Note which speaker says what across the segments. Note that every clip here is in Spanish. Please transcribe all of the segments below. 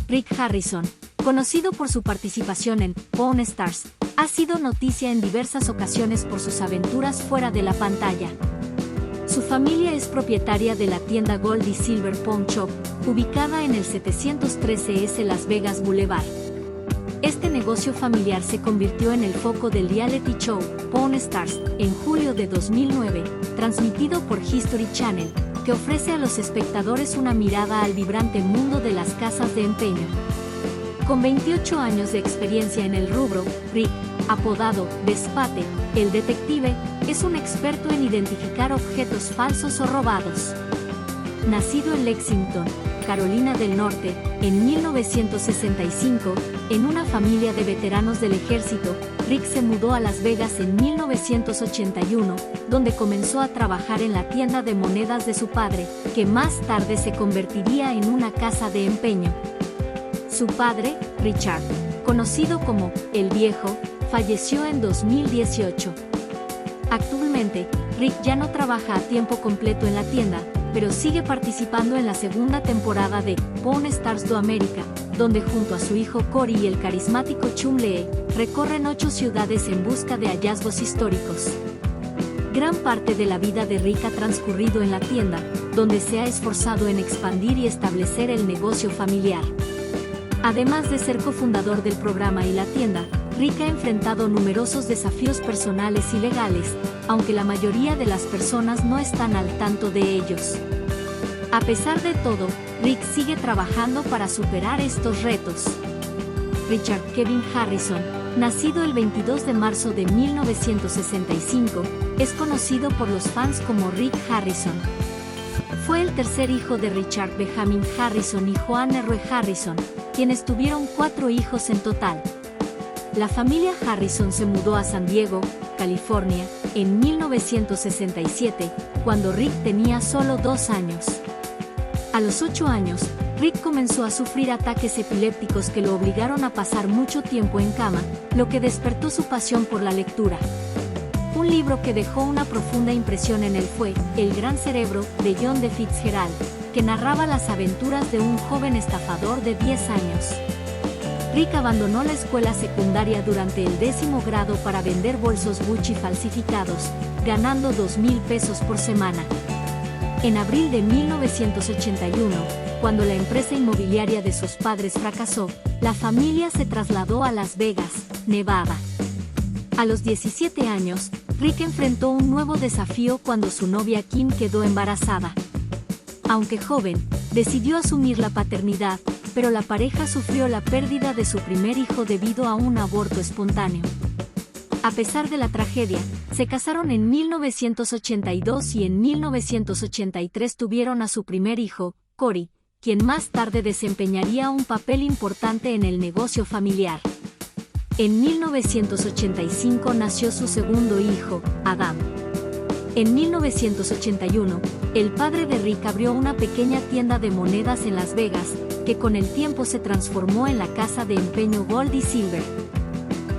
Speaker 1: Rick Harrison, conocido por su participación en Pawn Stars, ha sido noticia en diversas ocasiones por sus aventuras fuera de la pantalla. Su familia es propietaria de la tienda Gold y Silver Pawn Shop, ubicada en el 713 S Las Vegas Boulevard. Este negocio familiar se convirtió en el foco del reality show Pawn Stars en julio de 2009, transmitido por History Channel, que ofrece a los espectadores una mirada al vibrante mundo de las casas de empeño. Con 28 años de experiencia en el rubro, Rick, apodado Despate, el detective, es un experto en identificar objetos falsos o robados. Nacido en Lexington, Carolina del Norte, en 1965, en una familia de veteranos del ejército, Rick se mudó a Las Vegas en 1981, donde comenzó a trabajar en la tienda de monedas de su padre, que más tarde se convertiría en una casa de empeño. Su padre, Richard, conocido como El Viejo, falleció en 2018. Actualmente, Rick ya no trabaja a tiempo completo en la tienda, pero sigue participando en la segunda temporada de Pawn Stars Do America, donde junto a su hijo Cory y el carismático Chum Lee, recorren 8 ciudades en busca de hallazgos históricos. Gran parte de la vida de Rick ha transcurrido en la tienda, donde se ha esforzado en expandir y establecer el negocio familiar. Además de ser cofundador del programa y la tienda, Rick ha enfrentado numerosos desafíos personales y legales, aunque la mayoría de las personas no están al tanto de ellos. A pesar de todo, Rick sigue trabajando para superar estos retos. Richard Kevin Harrison, nacido el 22 de marzo de 1965, es conocido por los fans como Rick Harrison. Fue el tercer hijo de Richard Benjamin Harrison y Joanne Rue Harrison, quienes tuvieron 4 hijos en total. La familia Harrison se mudó a San Diego, California, en 1967, cuando Rick tenía solo 2 años. A los 8 años, Rick comenzó a sufrir ataques epilépticos que lo obligaron a pasar mucho tiempo en cama, lo que despertó su pasión por la lectura. Un libro que dejó una profunda impresión en él fue El Gran Cerebro, de John D. Fitzgerald, que narraba las aventuras de un joven estafador de 10 años. Rick abandonó la escuela secundaria durante el 10º grado para vender bolsos Gucci falsificados, ganando $2,000 por semana. En abril de 1981, cuando la empresa inmobiliaria de sus padres fracasó, la familia se trasladó a Las Vegas, Nevada. A los 17 años, Rick enfrentó un nuevo desafío cuando su novia Kim quedó embarazada. Aunque joven, decidió asumir la paternidad, pero la pareja sufrió la pérdida de su primer hijo debido a un aborto espontáneo. A pesar de la tragedia, se casaron en 1982 y en 1983 tuvieron a su primer hijo, Cory, quien más tarde desempeñaría un papel importante en el negocio familiar. En 1985 nació su segundo hijo, Adam. En 1981, el padre de Rick abrió una pequeña tienda de monedas en Las Vegas, que con el tiempo se transformó en la casa de empeño Gold y Silver.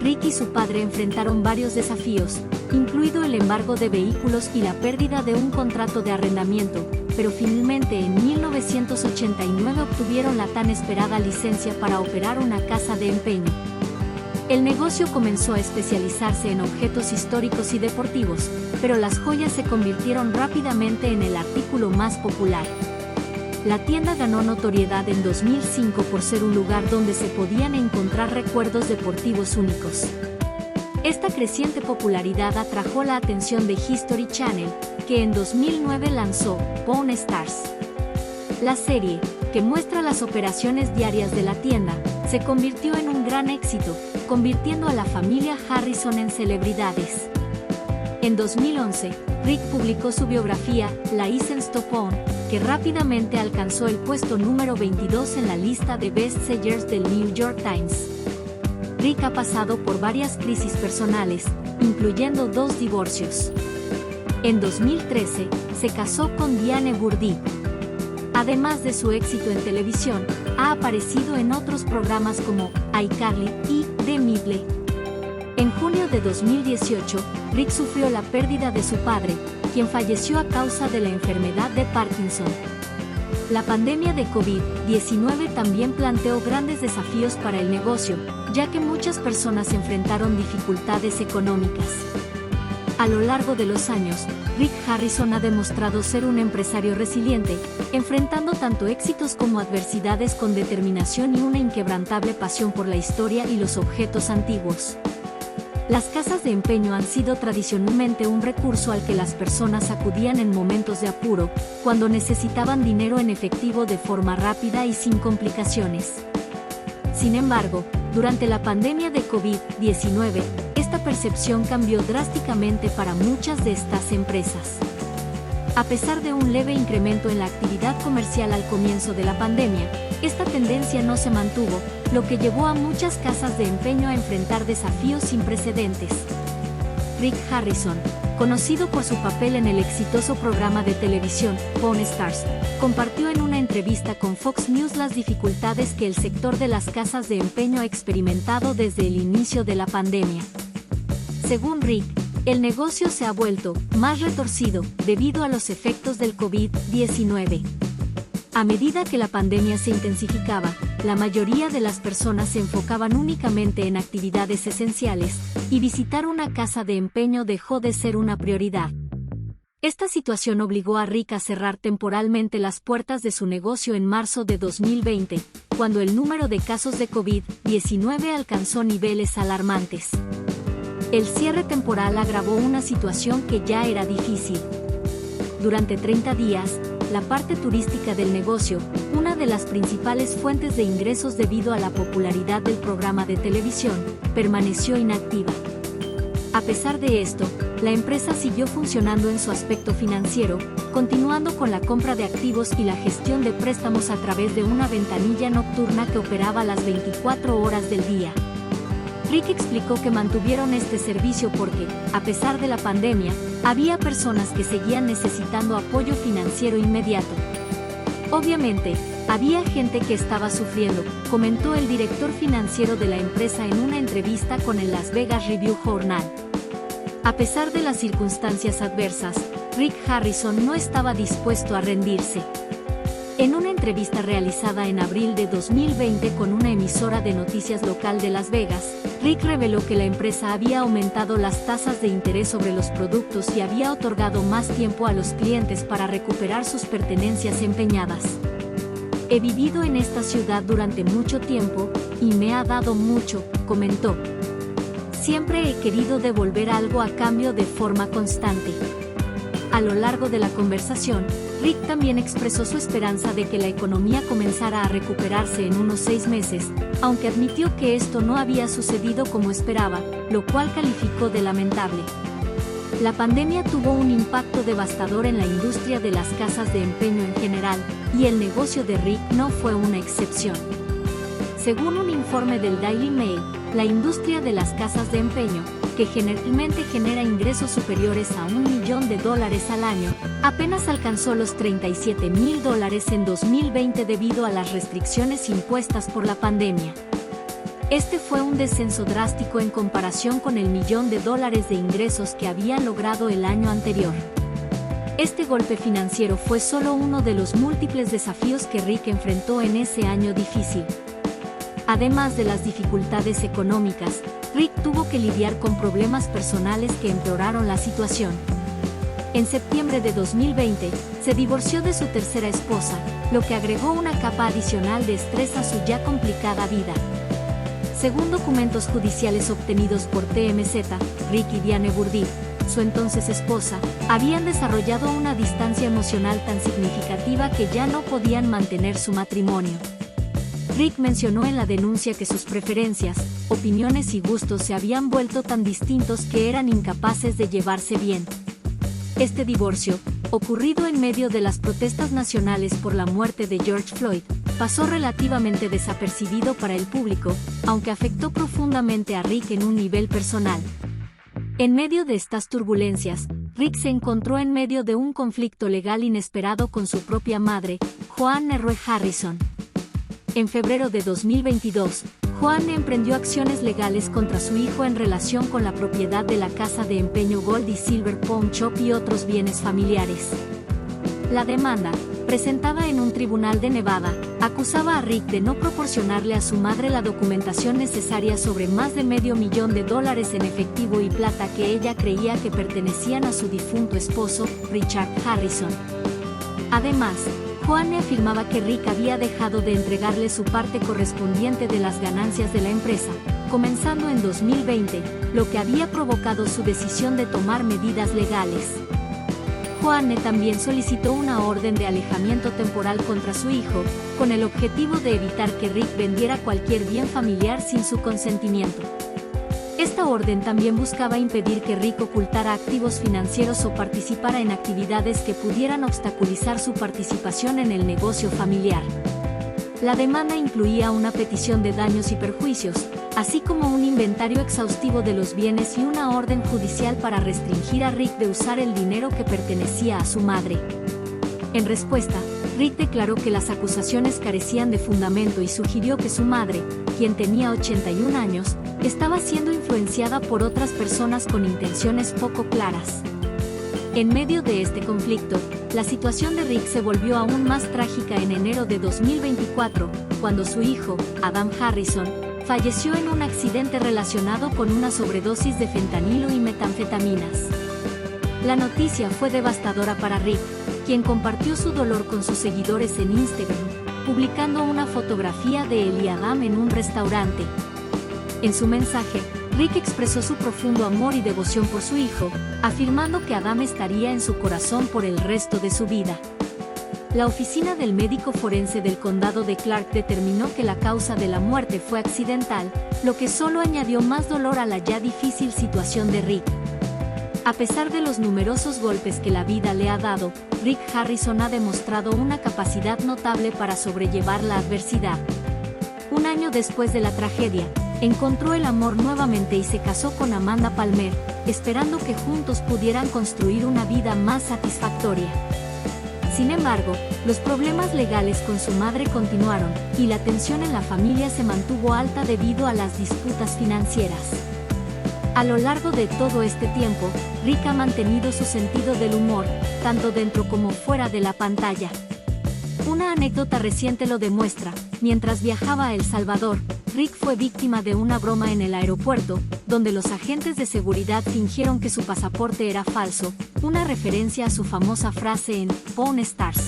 Speaker 1: Rick y su padre enfrentaron varios desafíos, incluido el embargo de vehículos y la pérdida de un contrato de arrendamiento, pero finalmente en 1989 obtuvieron la tan esperada licencia para operar una casa de empeño. El negocio comenzó a especializarse en objetos históricos y deportivos, pero las joyas se convirtieron rápidamente en el artículo más popular. La tienda ganó notoriedad en 2005 por ser un lugar donde se podían encontrar recuerdos deportivos únicos. Esta creciente popularidad atrajo la atención de History Channel, que en 2009 lanzó Pawn Stars. La serie, que muestra las operaciones diarias de la tienda, se convirtió en un gran éxito, convirtiendo a la familia Harrison en celebridades. En 2011, Rick publicó su biografía, License to Pawn, que rápidamente alcanzó el puesto número 22 en la lista de bestsellers del New York Times. Rick ha pasado por varias crisis personales, incluyendo 2 divorcios. En 2013, se casó con Diane Bourdie. Además de su éxito en televisión, ha aparecido en otros programas como iCarly y The Middle. En junio de 2018, Rick sufrió la pérdida de su padre, quien falleció a causa de la enfermedad de Parkinson. La pandemia de COVID-19 también planteó grandes desafíos para el negocio, ya que muchas personas enfrentaron dificultades económicas. A lo largo de los años, Rick Harrison ha demostrado ser un empresario resiliente, enfrentando tanto éxitos como adversidades con determinación y una inquebrantable pasión por la historia y los objetos antiguos. Las casas de empeño han sido tradicionalmente un recurso al que las personas acudían en momentos de apuro, cuando necesitaban dinero en efectivo de forma rápida y sin complicaciones. Sin embargo, durante la pandemia de COVID-19, esta percepción cambió drásticamente para muchas de estas empresas. A pesar de un leve incremento en la actividad comercial al comienzo de la pandemia, esta tendencia no se mantuvo, lo que llevó a muchas casas de empeño a enfrentar desafíos sin precedentes. Rick Harrison, conocido por su papel en el exitoso programa de televisión Pawn Stars, compartió en una entrevista con Fox News las dificultades que el sector de las casas de empeño ha experimentado desde el inicio de la pandemia. Según Rick, el negocio se ha vuelto más retorcido debido a los efectos del COVID-19. A medida que la pandemia se intensificaba, la mayoría de las personas se enfocaban únicamente en actividades esenciales, y visitar una casa de empeño dejó de ser una prioridad. Esta situación obligó a Rick a cerrar temporalmente las puertas de su negocio en marzo de 2020, cuando el número de casos de COVID-19 alcanzó niveles alarmantes. El cierre temporal agravó una situación que ya era difícil. Durante 30 días, la parte turística del negocio, una de las principales fuentes de ingresos debido a la popularidad del programa de televisión, permaneció inactiva. A pesar de esto, la empresa siguió funcionando en su aspecto financiero, continuando con la compra de activos y la gestión de préstamos a través de una ventanilla nocturna que operaba las 24 horas del día. Rick explicó que mantuvieron este servicio porque, a pesar de la pandemia, había personas que seguían necesitando apoyo financiero inmediato. Obviamente, había gente que estaba sufriendo, comentó el director financiero de la empresa en una entrevista con el Las Vegas Review Journal. A pesar de las circunstancias adversas, Rick Harrison no estaba dispuesto a rendirse. En una entrevista realizada en abril de 2020 con una emisora de noticias local de Las Vegas, Rick reveló que la empresa había aumentado las tasas de interés sobre los productos y había otorgado más tiempo a los clientes para recuperar sus pertenencias empeñadas. He vivido en esta ciudad durante mucho tiempo, y me ha dado mucho, comentó. Siempre he querido devolver algo a cambio de forma constante. A lo largo de la conversación, Rick también expresó su esperanza de que la economía comenzara a recuperarse en unos 6 meses, aunque admitió que esto no había sucedido como esperaba, lo cual calificó de lamentable. La pandemia tuvo un impacto devastador en la industria de las casas de empeño en general, y el negocio de Rick no fue una excepción. Según un informe del Daily Mail, la industria de las casas de empeño, que generalmente genera ingresos superiores a $1 millón al año, apenas alcanzó los $37,000 en 2020 debido a las restricciones impuestas por la pandemia. Este fue un descenso drástico en comparación con el $1 millón de ingresos que habían logrado el año anterior. Este golpe financiero fue solo uno de los múltiples desafíos que Rick enfrentó en ese año difícil. Además de las dificultades económicas, Rick tuvo que lidiar con problemas personales que empeoraron la situación. En septiembre de 2020, se divorció de su tercera esposa, lo que agregó una capa adicional de estrés a su ya complicada vida. Según documentos judiciales obtenidos por TMZ, Rick y Diane Bourdieu, su entonces esposa, habían desarrollado una distancia emocional tan significativa que ya no podían mantener su matrimonio. Rick mencionó en la denuncia que sus preferencias, opiniones y gustos se habían vuelto tan distintos que eran incapaces de llevarse bien. Este divorcio, ocurrido en medio de las protestas nacionales por la muerte de George Floyd, pasó relativamente desapercibido para el público, aunque afectó profundamente a Rick en un nivel personal. En medio de estas turbulencias, Rick se encontró en medio de un conflicto legal inesperado con su propia madre, Joanne Rue Harrison. En febrero de 2022, Joanne emprendió acciones legales contra su hijo en relación con la propiedad de la casa de empeño Gold y Silver Pawn Shop y otros bienes familiares. La demanda, presentada en un tribunal de Nevada, acusaba a Rick de no proporcionarle a su madre la documentación necesaria sobre más de $500,000 en efectivo y plata que ella creía que pertenecían a su difunto esposo, Richard Harrison. Además, Joanne afirmaba que Rick había dejado de entregarle su parte correspondiente de las ganancias de la empresa, comenzando en 2020, lo que había provocado su decisión de tomar medidas legales. Joanne también solicitó una orden de alejamiento temporal contra su hijo, con el objetivo de evitar que Rick vendiera cualquier bien familiar sin su consentimiento. Esta orden también buscaba impedir que Rick ocultara activos financieros o participara en actividades que pudieran obstaculizar su participación en el negocio familiar. La demanda incluía una petición de daños y perjuicios, así como un inventario exhaustivo de los bienes y una orden judicial para restringir a Rick de usar el dinero que pertenecía a su madre. En respuesta, Rick declaró que las acusaciones carecían de fundamento y sugirió que su madre, quien tenía 81 años, estaba siendo influenciada por otras personas con intenciones poco claras. En medio de este conflicto, la situación de Rick se volvió aún más trágica en enero de 2024, cuando su hijo, Adam Harrison, falleció en un accidente relacionado con una sobredosis de fentanilo y metanfetaminas. La noticia fue devastadora para Rick, quien compartió su dolor con sus seguidores en Instagram, publicando una fotografía de él y Adam en un restaurante. En su mensaje, Rick expresó su profundo amor y devoción por su hijo, afirmando que Adam estaría en su corazón por el resto de su vida. La oficina del médico forense del condado de Clark determinó que la causa de la muerte fue accidental, lo que solo añadió más dolor a la ya difícil situación de Rick. A pesar de los numerosos golpes que la vida le ha dado, Rick Harrison ha demostrado una capacidad notable para sobrellevar la adversidad. Un año después de la tragedia, encontró el amor nuevamente y se casó con Amanda Palmer, esperando que juntos pudieran construir una vida más satisfactoria. Sin embargo, los problemas legales con su madre continuaron, y la tensión en la familia se mantuvo alta debido a las disputas financieras. A lo largo de todo este tiempo, Rick ha mantenido su sentido del humor, tanto dentro como fuera de la pantalla. Una anécdota reciente lo demuestra. Mientras viajaba a El Salvador, Rick fue víctima de una broma en el aeropuerto, donde los agentes de seguridad fingieron que su pasaporte era falso, una referencia a su famosa frase en Pawn Stars.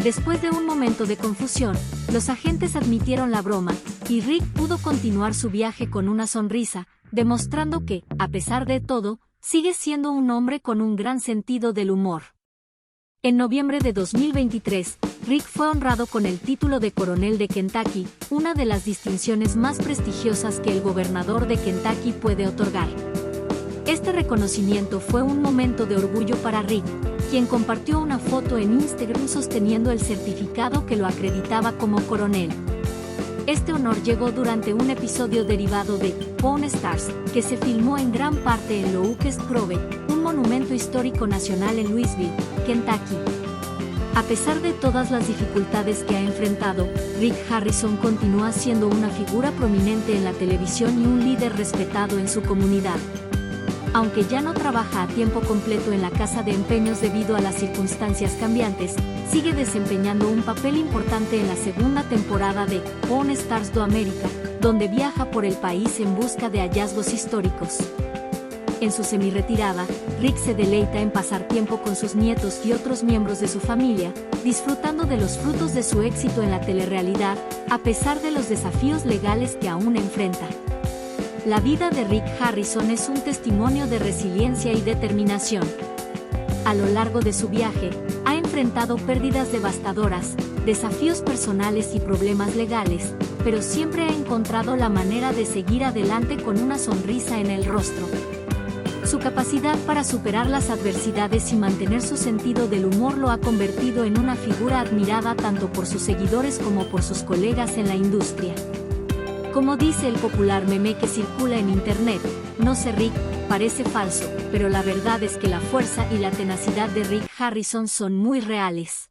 Speaker 1: Después de un momento de confusión, los agentes admitieron la broma, y Rick pudo continuar su viaje con una sonrisa, demostrando que, a pesar de todo, sigue siendo un hombre con un gran sentido del humor. En noviembre de 2023, Rick fue honrado con el título de coronel de Kentucky, una de las distinciones más prestigiosas que el gobernador de Kentucky puede otorgar. Este reconocimiento fue un momento de orgullo para Rick, quien compartió una foto en Instagram sosteniendo el certificado que lo acreditaba como coronel. Este honor llegó durante un episodio derivado de Pawn Stars, que se filmó en gran parte en Locust Grove, un monumento histórico nacional en Louisville, Kentucky. A pesar de todas las dificultades que ha enfrentado, Rick Harrison continúa siendo una figura prominente en la televisión y un líder respetado en su comunidad. Aunque ya no trabaja a tiempo completo en la casa de empeños debido a las circunstancias cambiantes, sigue desempeñando un papel importante en la segunda temporada de Pawn Stars Do America, donde viaja por el país en busca de hallazgos históricos. En su semi-retirada, Rick se deleita en pasar tiempo con sus nietos y otros miembros de su familia, disfrutando de los frutos de su éxito en la telerrealidad, a pesar de los desafíos legales que aún enfrenta. La vida de Rick Harrison es un testimonio de resiliencia y determinación. A lo largo de su viaje, ha enfrentado pérdidas devastadoras, desafíos personales y problemas legales, pero siempre ha encontrado la manera de seguir adelante con una sonrisa en el rostro. Su capacidad para superar las adversidades y mantener su sentido del humor lo ha convertido en una figura admirada tanto por sus seguidores como por sus colegas en la industria. Como dice el popular meme que circula en internet, no sé Rick, parece falso, pero la verdad es que la fuerza y la tenacidad de Rick Harrison son muy reales.